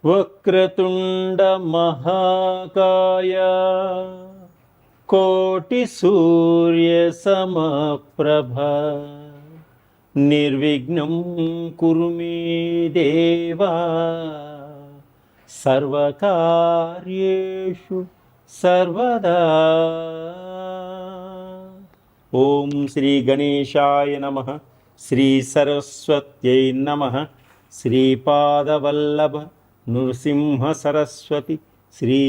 వక్రతుండ మహాకాయ కోటి సూర్య సమప్రభ నిర్విఘ్నం కురు మే దేవా సర్వకార్యేషు సర్వదా. ఓం శ్రీ గణేశాయ నమః. శ్రీ సరస్వత్యై నమః. శ్రీపాదవల్లభ నృసింహ సరస్వతి శ్రీ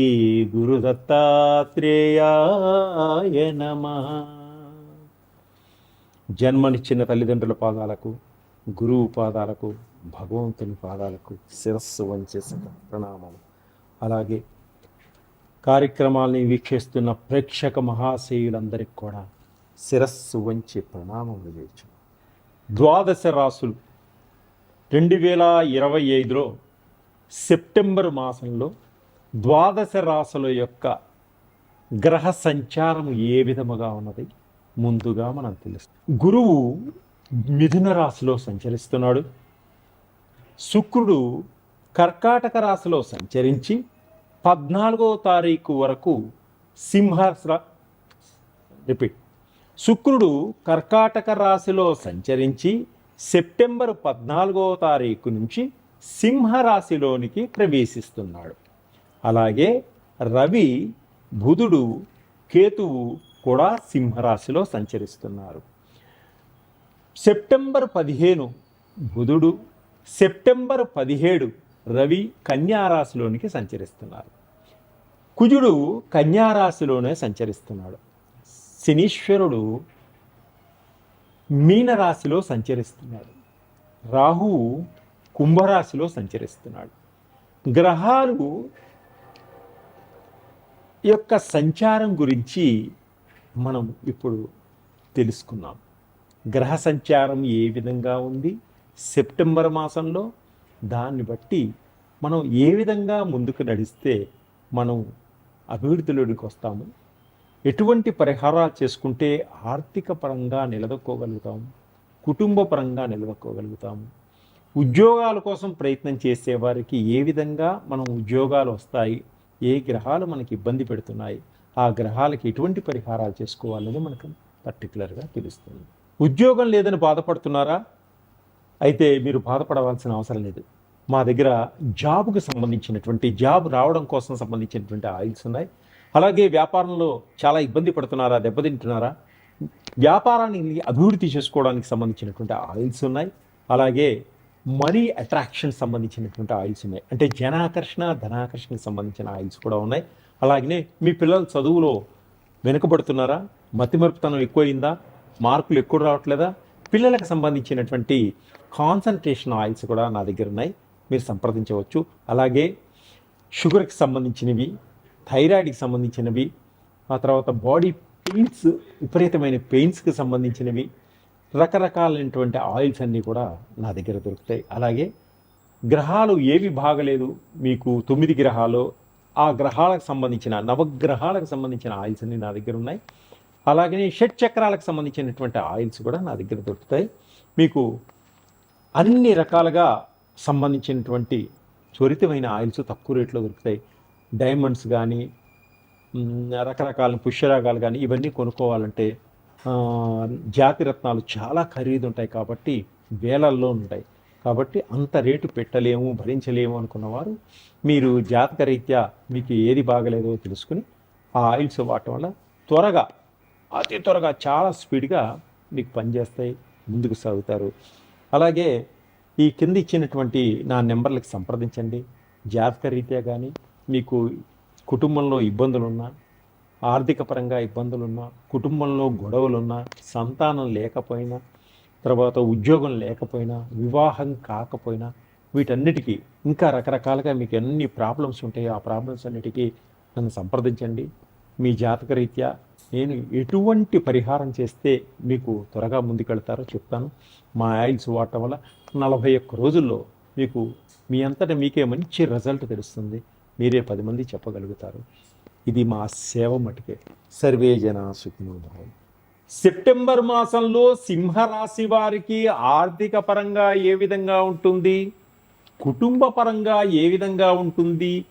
గురు దత్తాత్రేయాయ నమః. జన్మనిచ్చిన తల్లిదండ్రుల పాదాలకు, గురువు పాదాలకు, భగవంతుని పాదాలకు శిరస్సు వంచే ప్రణామాలు. అలాగే కార్యక్రమాల్ని వీక్షిస్తున్న ప్రేక్షక మహాశయులందరికీ కూడా శిరస్సు వంచి ప్రణామములు చేయొచ్చు. ద్వాదశ రాసులు 2025లో సెప్టెంబర్ మాసంలో ద్వాదశ రాసుల యొక్క గ్రహ సంచారం ఏ విధముగా ఉన్నది ముందుగా మనం తెలుస్తుంది. గురువు మిథున రాశిలో సంచరిస్తున్నాడు. శుక్రుడు కర్కాటక రాశిలో సంచరించి 14వ తారీఖు వరకు శుక్రుడు కర్కాటక రాశిలో సంచరించి సెప్టెంబర్ 14వ తారీఖు నుంచి సింహరాశిలోనికి ప్రవేశిస్తున్నాడు. అలాగే రవి, బుధుడు, కేతువు కూడా సింహరాశిలో సంచరిస్తున్నారు. సెప్టెంబర్ 15 బుధుడు, సెప్టెంబర్ 17 రవి కన్యారాశిలోనికి సంచరిస్తున్నారు. కుజుడు కన్యారాశిలోనే సంచరిస్తున్నాడు. శనీశ్వరుడు మీనరాశిలో సంచరిస్తున్నాడు. రాహువు కుంభరాశిలో సంచరిస్తున్నాడు. గ్రహాలు యొక్క సంచారం గురించి మనం ఇప్పుడు తెలుసుకున్నాం. గ్రహ సంచారం ఏ విధంగా ఉంది సెప్టెంబర్ మాసంలో, దాన్ని బట్టి మనం ఏ విధంగా ముందుకు నడిస్తే మనం అభివృద్ధిలోకి వస్తాము, ఎటువంటి పరిహారాలు చేసుకుంటే ఆర్థిక పరంగా నిలదొక్కోగలుగుతాము, కుటుంబ పరంగా నిలదొక్కోగలుగుతాము, ఉద్యోగాల కోసం ప్రయత్నం చేసేవారికి ఏ విధంగా మనం ఉద్యోగాలు వస్తాయి, ఏ గ్రహాలు మనకి ఇబ్బంది పెడుతున్నాయి, ఆ గ్రహాలకి ఎటువంటి పరిహారాలు చేసుకోవాలని మనకు పర్టికులర్గా తెలుస్తుంది. ఉద్యోగం లేదని బాధపడుతున్నారా? అయితే మీరు బాధపడవలసిన అవసరం లేదు. మా దగ్గర జాబ్కు సంబంధించినటువంటి, జాబ్ రావడం కోసం సంబంధించినటువంటి ఆయిల్స్ ఉన్నాయి. అలాగే వ్యాపారంలో చాలా ఇబ్బంది పడుతున్నారా, దెబ్బతింటున్నారా? వ్యాపారాన్ని అభివృద్ధి చేసుకోవడానికి సంబంధించినటువంటి ఆయిల్స్ ఉన్నాయి. అలాగే మనీ అట్రాక్షన్ సంబంధించినటువంటి ఆయిల్స్ ఉన్నాయి. అంటే జనాకర్షణ, ధనాకర్షణకు సంబంధించిన ఆయిల్స్ కూడా ఉన్నాయి. అలాగనే మీ పిల్లలు చదువులో వెనుకబడుతున్నారా, మతిమరుపుతనం ఎక్కువైందా, మార్కులు ఎక్కువ రావట్లేదా, పిల్లలకు సంబంధించినటువంటి కాన్సన్ట్రేషన్ ఆయిల్స్ కూడా నా దగ్గర ఉన్నాయి, మీరు సంప్రదించవచ్చు. అలాగే షుగర్కి సంబంధించినవి, థైరాయిడ్కి సంబంధించినవి, ఆ తర్వాత బాడీ పెయిన్స్, విపరీతమైన పెయిన్స్కి సంబంధించినవి, రకరకాలైనటువంటి ఆయిల్స్ అన్నీ కూడా నా దగ్గర దొరుకుతాయి. అలాగే గ్రహాలు ఏవి బాగలేదు, మీకు 9 గ్రహాలు, ఆ గ్రహాలకు సంబంధించిన, నవగ్రహాలకు సంబంధించిన ఆయిల్స్ అన్నీ నా దగ్గర ఉన్నాయి. అలాగనే షట్చక్రాలకు సంబంధించినటువంటి ఆయిల్స్ కూడా నా దగ్గర దొరుకుతాయి. మీకు అన్ని రకాలుగా సంబంధించినటువంటి త్వరితమైన ఆయిల్స్ తక్కువ రేట్లో దొరుకుతాయి. డైమండ్స్ కానీ, రకరకాల పుష్యరాగాలు కానీ, ఇవన్నీ కొనుక్కోవాలంటే జాతిరత్నాలు చాలా ఖరీదు ఉంటాయి కాబట్టి వేలల్లో ఉంటాయి. కాబట్టి అంత రేటు పెట్టలేము, భరించలేము అనుకున్నవారు మీరు జాతకరీత్యా మీకు ఏది బాగలేదో తెలుసుకుని ఆ ఆయిల్స్ వాడటం వల్ల త్వరగా, అతి త్వరగా, చాలా స్పీడ్గా మీకు పనిచేస్తాయి, ముందుకు సాగుతారు. అలాగే ఈ కింద ఇచ్చినటువంటి నా నెంబర్లకు సంప్రదించండి. జాతకరీత్యా కానీ, మీకు కుటుంబంలో ఇబ్బందులున్నా, ఆర్థిక పరంగా ఇబ్బందులున్నా, కుటుంబంలో గొడవలున్నా, సంతానం లేకపోయినా, తర్వాత ఉద్యోగం లేకపోయినా, వివాహం కాకపోయినా, వీటన్నిటికీ ఇంకా రకరకాలుగా మీకు ఎన్ని ప్రాబ్లమ్స్ ఉంటాయో ఆ ప్రాబ్లమ్స్ అన్నిటికీ నన్ను సంప్రదించండి. మీ జాతకరీత్యా నేను ఎటువంటి పరిహారం చేస్తే మీకు త్వరగా ముందుకెళ్తారో చెప్తాను. మా ఆయిల్స్ వాడటం వల్ల 41 రోజుల్లో మీకు మీ అంతటా మీకే మంచి రిజల్ట్ తెలుస్తుంది. మీరే 10 మంది చెప్పగలుగుతారు. ఇది మా సేవ మటుకే. సర్వే జనా సుఖినో భవంతు. సెప్టెంబర్ మాసంలో సింహరాశి వారికి ఆర్థిక పరంగా ఏ విధంగా ఉంటుంది? కుటుంబ పరంగా ఏ విధంగా ఉంటుంది,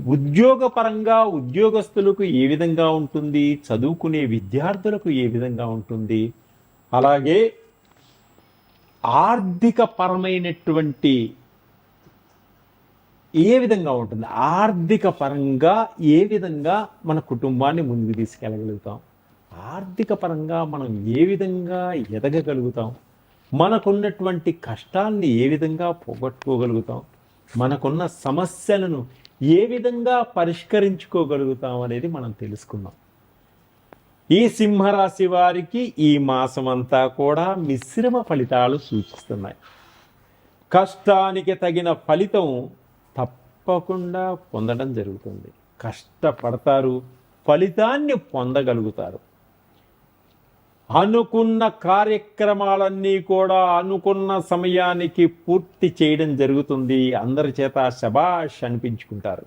ఉద్యోగపరంగా ఉద్యోగస్తులకు ఏ విధంగా ఉంటుంది, చదువుకునే విద్యార్థులకు ఏ విధంగా ఉంటుంది, అలాగే ఆర్థిక పరమైనటువంటి ఏ విధంగా ఉంటుంది, ఆర్థిక పరంగా ఏ విధంగా మన కుటుంబాన్ని ముందుకు తీసుకెళ్ళగలుగుతాం, ఆర్థిక పరంగా మనం ఏ విధంగా ఎదగగలుగుతాం, మనకున్నటువంటి కష్టాల్ని ఏ విధంగా పోగొట్టుకోగలుగుతాం, మనకున్న సమస్యలను ఏ విధంగా పరిష్కరించుకోగలుగుతాం అనేది మనం తెలుసుకుందాం. ఈ సింహరాశి వారికి ఈ మాసం అంతా కూడా మిశ్రమ ఫలితాలు సూచిస్తున్నాయి. కష్టానికి తగిన ఫలితం తప్పకుండా పొందడం జరుగుతుంది. కష్టపడతారు, ఫలితాన్ని పొందగలుగుతారు. అనుకున్న కార్యక్రమాలన్నీ కూడా అనుకున్న సమయానికి పూర్తి చేయడం జరుగుతుంది. అందరి చేత శబాష్ అనిపించుకుంటారు.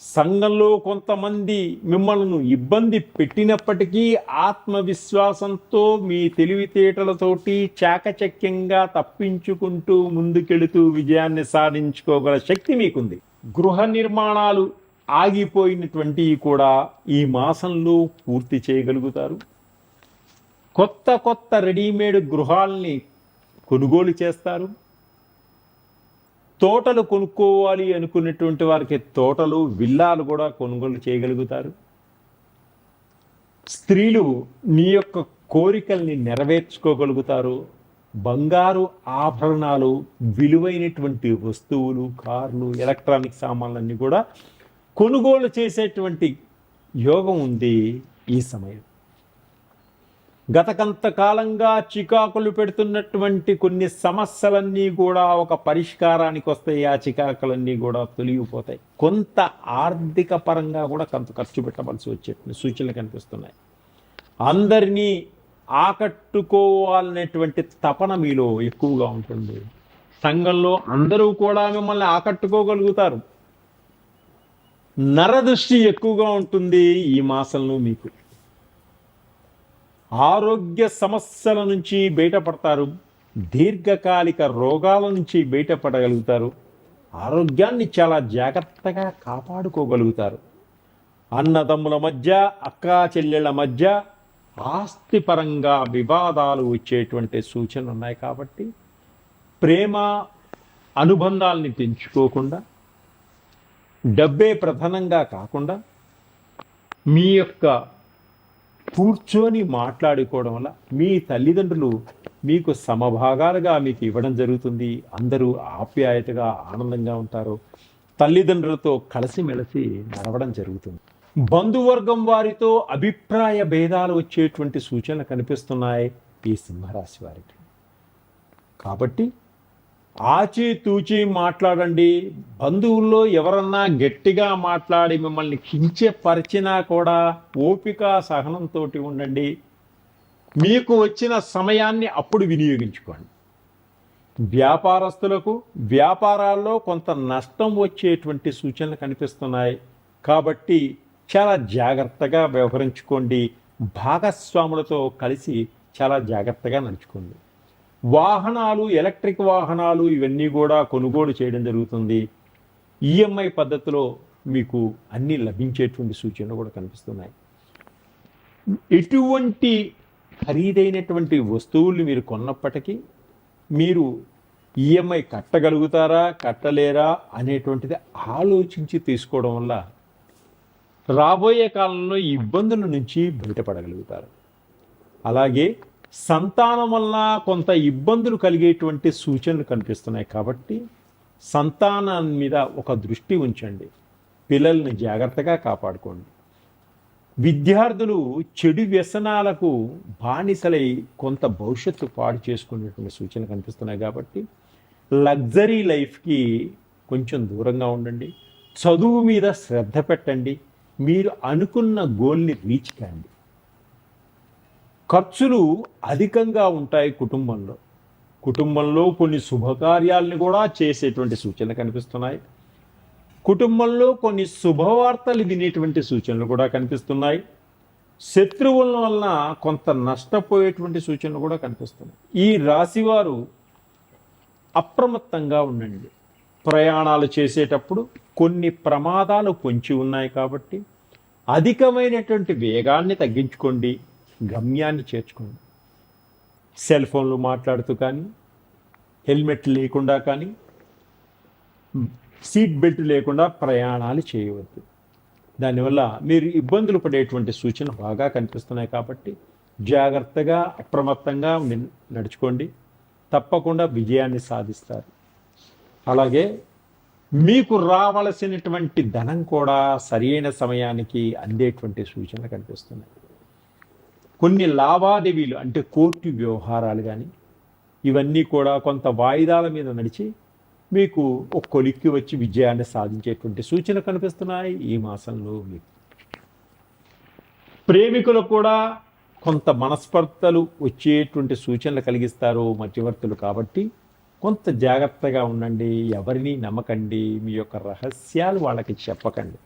సంఘంలో కొంతమంది మిమ్మల్ని ఇబ్బంది పెట్టినప్పటికీ ఆత్మవిశ్వాసంతో మీ తెలివితేటలతోటి చాకచక్యంగా తప్పించుకుంటూ ముందుకెళుతూ విజయాన్ని సాధించుకోగల శక్తి మీకుంది. గృహ నిర్మాణాలు ఆగిపోయినటువంటివి కూడా ఈ మాసంలో పూర్తి చేయగలుగుతారు. కొత్త కొత్త రెడీమేడ్ గృహాల్ని కొనుగోలు చేస్తారు. తోటలు కొనుక్కోవాలి అనుకున్నటువంటి వారికి తోటలు, విల్లాలు కూడా కొనుగోలు చేయగలుగుతారు. స్త్రీలు మీ యొక్క కోరికల్ని నెరవేర్చుకోగలుగుతారు. బంగారు ఆభరణాలు, విలువైనటువంటి వస్తువులు, కార్లు, ఎలక్ట్రానిక్ సామాన్లన్నీ కూడా కొనుగోలు చేసేటువంటి యోగం ఉంది ఈ సమయం. గత కొంతకాలంగా చికాకులు పెడుతున్నటువంటి కొన్ని సమస్యలన్నీ కూడా ఒక పరిష్కారానికి వస్తాయి. ఆ చికాకులన్నీ కూడా తొలగిపోతాయి. కొంత ఆర్థిక పరంగా కూడా కొంత ఖర్చు పెట్టవలసి వచ్చే సూచనలు కనిపిస్తున్నాయి. అందరినీ ఆకట్టుకోవాలనేటువంటి తపన మీలో ఎక్కువగా ఉంటుంది. సంఘంలో అందరూ కూడా మిమ్మల్ని ఆకట్టుకోగలుగుతారు. నరదృష్టి ఎక్కువగా ఉంటుంది ఈ మాసంలో మీకు. ఆరోగ్య సమస్యల నుంచి బయటపడతారు. దీర్ఘకాలిక రోగాల నుంచి బయటపడగలుగుతారు. ఆరోగ్యాన్ని చాలా జాగ్రత్తగా కాపాడుకోగలుగుతారు. అన్నదమ్ముల మధ్య, అక్కా చెల్లెళ్ళ మధ్య ఆస్తిపరంగా వివాదాలు వచ్చేటువంటి సూచనలు ఉన్నాయి. కాబట్టి ప్రేమ అనుబంధాలని పెంచుకోకుండా, డబ్బే ప్రధానంగా కాకుండా మీ యొక్క కూర్చొని మాట్లాడుకోవడం వల్ల మీ తల్లిదండ్రులు మీకు సమభాగాలుగా మీకు ఇవ్వడం జరుగుతుంది. అందరూ ఆప్యాయతగా ఆనందంగా ఉంటారు. తల్లిదండ్రులతో కలిసిమెలిసి నడవడం జరుగుతుంది. బంధువర్గం వారితో అభిప్రాయ భేదాలు వచ్చేటువంటి సూచనలు కనిపిస్తున్నాయి ఈ సింహరాశి వారికి. కాబట్టి ఆచితూచి మాట్లాడండి. బంధువుల్లో ఎవరన్నా గట్టిగా మాట్లాడి మిమ్మల్ని కించపరిచినా కూడా ఓపిక సహనంతో ఉండండి. మీకు వచ్చిన సమయాన్ని అప్పుడు వినియోగించుకోండి. వ్యాపారస్తులకు వ్యాపారాల్లో కొంత నష్టం వచ్చేటువంటి సూచనలు కనిపిస్తున్నాయి. కాబట్టి చాలా జాగ్రత్తగా వ్యవహరించుకోండి. భాగస్వాములతో కలిసి చాలా జాగ్రత్తగా నడుచుకోండి. వాహనాలు, ఎలక్ట్రిక్ వాహనాలు ఇవన్నీ కూడా కొనుగోలు చేయడం జరుగుతుంది. ఈఎంఐ పద్ధతిలో మీకు అన్నీ లభించేటువంటి సూచనలు కూడా కనిపిస్తున్నాయి. ఎటువంటి ఖరీదైనటువంటి వస్తువులు మీరు కొన్నప్పటికీ మీరు ఈఎంఐ కట్టగలుగుతారా, కట్టలేరా అనేటువంటిది ఆలోచించి తీసుకోవడం వల్ల రాబోయే కాలంలో ఇబ్బందుల నుంచి బయటపడగలుగుతారు. అలాగే సంతానం వల్ల కొంత ఇబ్బందులు కలిగేటువంటి సూచనలు కనిపిస్తున్నాయి. కాబట్టి సంతానాన్ని మీద ఒక దృష్టి ఉంచండి. పిల్లల్ని జాగ్రత్తగా కాపాడుకోండి. విద్యార్థులు చెడు వ్యసనాలకు బానిసలై కొంత భవిష్యత్తు పాడు చేసుకునేటువంటి సూచనలు కనిపిస్తున్నాయి. కాబట్టి లగ్జరీ లైఫ్కి కొంచెం దూరంగా ఉండండి. చదువు మీద శ్రద్ధ పెట్టండి. మీరు అనుకున్న గోల్ని రీచ్ కండి. ఖర్చులు అధికంగా ఉంటాయి కుటుంబంలో కొన్ని శుభకార్యాలను కూడా చేసేటువంటి సూచనలు కనిపిస్తున్నాయి. కుటుంబంలో కొన్ని శుభవార్తలు వినేటువంటి సూచనలు కూడా కనిపిస్తున్నాయి. శత్రువుల వలన కొంత నష్టపోయేటువంటి సూచనలు కూడా కనిపిస్తున్నాయి. ఈ రాశివారు అప్రమత్తంగా ఉండండి. ప్రయాణాలు చేసేటప్పుడు కొన్ని ప్రమాదాలు పొంచి ఉన్నాయి కాబట్టి అధికమైనటువంటి వేగాన్ని తగ్గించుకోండి, గమ్యాన్ని చేర్చుకోండి. సెల్ ఫోన్లు మాట్లాడుతూ కానీ, హెల్మెట్ లేకుండా కానీ, సీట్ బెల్ట్ లేకుండా ప్రయాణాలు చేయవద్దు. దానివల్ల మీరు ఇబ్బందులు పడేటువంటి సూచనలు బాగా కనిపిస్తున్నాయి కాబట్టి జాగ్రత్తగా అప్రమత్తంగా నడుచుకోండి. తప్పకుండా విజయాన్ని సాధిస్తారు. అలాగే మీకు రావలసినటువంటి ధనం కూడా సరైన సమయానికి అందేటువంటి సూచనలు కనిపిస్తున్నాయి. కొన్ని లావాదేవీలు అంటే కోర్టు వ్యవహారాలు కానీ ఇవన్నీ కూడా కొంత వాయిదాల మీద నడిచి మీకు ఒక కొలిక్కి వచ్చి విజయాన్ని సాధించేటువంటి సూచనలు కనిపిస్తున్నాయి ఈ మాసంలో. మీకు ప్రేమికులు కూడా కొంత మనస్పర్ధలు వచ్చేటువంటి సూచనలు కలిగిస్తారు మధ్యవర్తులు. కాబట్టి కొంత జాగ్రత్తగా ఉండండి, ఎవరిని నమ్మకండి, మీ యొక్క రహస్యాలు వాళ్ళకి చెప్పకండి.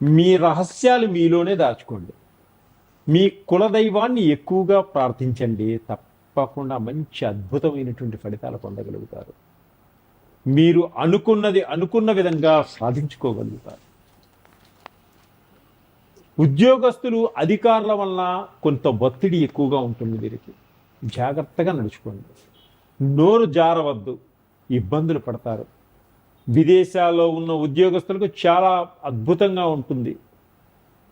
మీ రహస్యాలు మీలోనే దాచుకోండి. మీ కులదైవాన్ని ఎక్కువగా ప్రార్థించండి. తప్పకుండా మంచి అద్భుతమైనటువంటి ఫలితాలు పొందగలుగుతారు. మీరు అనుకున్న విధంగా సాధించుకోగలుగుతారు. ఉద్యోగస్తులు అధికారుల వల్ల కొంత ఒత్తిడి ఎక్కువగా ఉంటుంది. వీరికి జాగ్రత్తగా నడుచుకోండి, నోరు జారవద్దు, ఇబ్బందులు పడతారు. విదేశాల్లో ఉన్న ఉద్యోగస్తులకు చాలా అద్భుతంగా ఉంటుంది.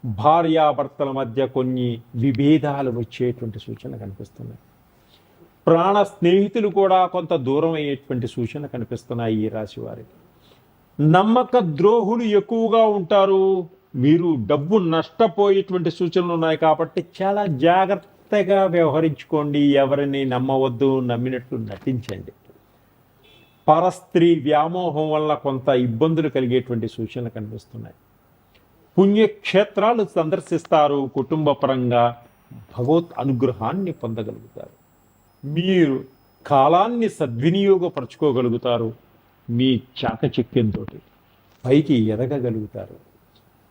భార్యాభర్తల మధ్య కొన్ని విభేదాలు వచ్చేటువంటి సూచనలు కనిపిస్తున్నాయి. ప్రాణ స్నేహితులు కూడా కొంత దూరం అయ్యేటువంటి సూచనలు కనిపిస్తున్నాయి ఈ రాశి వారికి. నమ్మక ద్రోహులు ఎక్కువగా ఉంటారు. మీరు డబ్బు నష్టపోయేటువంటి సూచనలు ఉన్నాయి కాబట్టి చాలా జాగ్రత్తగా వ్యవహరించుకోండి. ఎవరిని నమ్మవద్దు, నమ్మినట్లు నటించండి. పరస్త్రీ వ్యామోహం వల్ల కొంత ఇబ్బందులు కలిగేటువంటి సూచనలు కనిపిస్తున్నాయి. పుణ్యక్షేత్రాలు సందర్శిస్తారు. కుటుంబ పరంగా భగవత్ అనుగ్రహాన్ని పొందగలుగుతారు. మీరు కాలాన్ని సద్వినియోగపరచుకోగలుగుతారు. మీ చాకచక్యంతో పైకి ఎదగగలుగుతారు.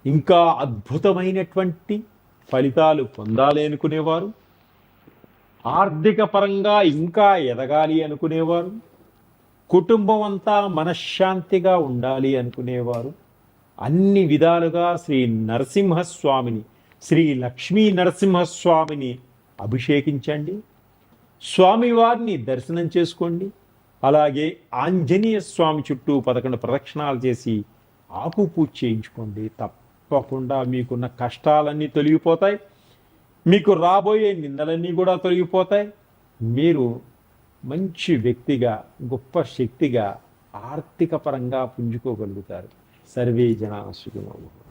ఇంకా అద్భుతమైనటువంటి ఫలితాలు పొందాలి అనుకునేవారు, ఆర్థిక పరంగా ఇంకా ఎదగాలి అనుకునేవారు, కుటుంబం అంతా మనశ్శాంతిగా ఉండాలి అనుకునేవారు అన్ని విధాలుగా శ్రీ నరసింహస్వామిని, శ్రీ లక్ష్మీ నరసింహస్వామిని అభిషేకించండి. స్వామివారిని దర్శనం చేసుకోండి. అలాగే ఆంజనేయ స్వామి చుట్టూ 11 ప్రదక్షిణాలు చేసి ఆకు పూజ చేయించుకోండి. తప్పకుండా మీకున్న కష్టాలన్నీ తొలగిపోతాయి. మీకు రాబోయే నిందలన్నీ కూడా తొలగిపోతాయి. మీరు మంచి వ్యక్తిగా, గొప్ప శక్తిగా ఆర్థిక పరంగా పుంజుకోగలుగుతారు. సర్వే జనా సుఖినో భవంతు.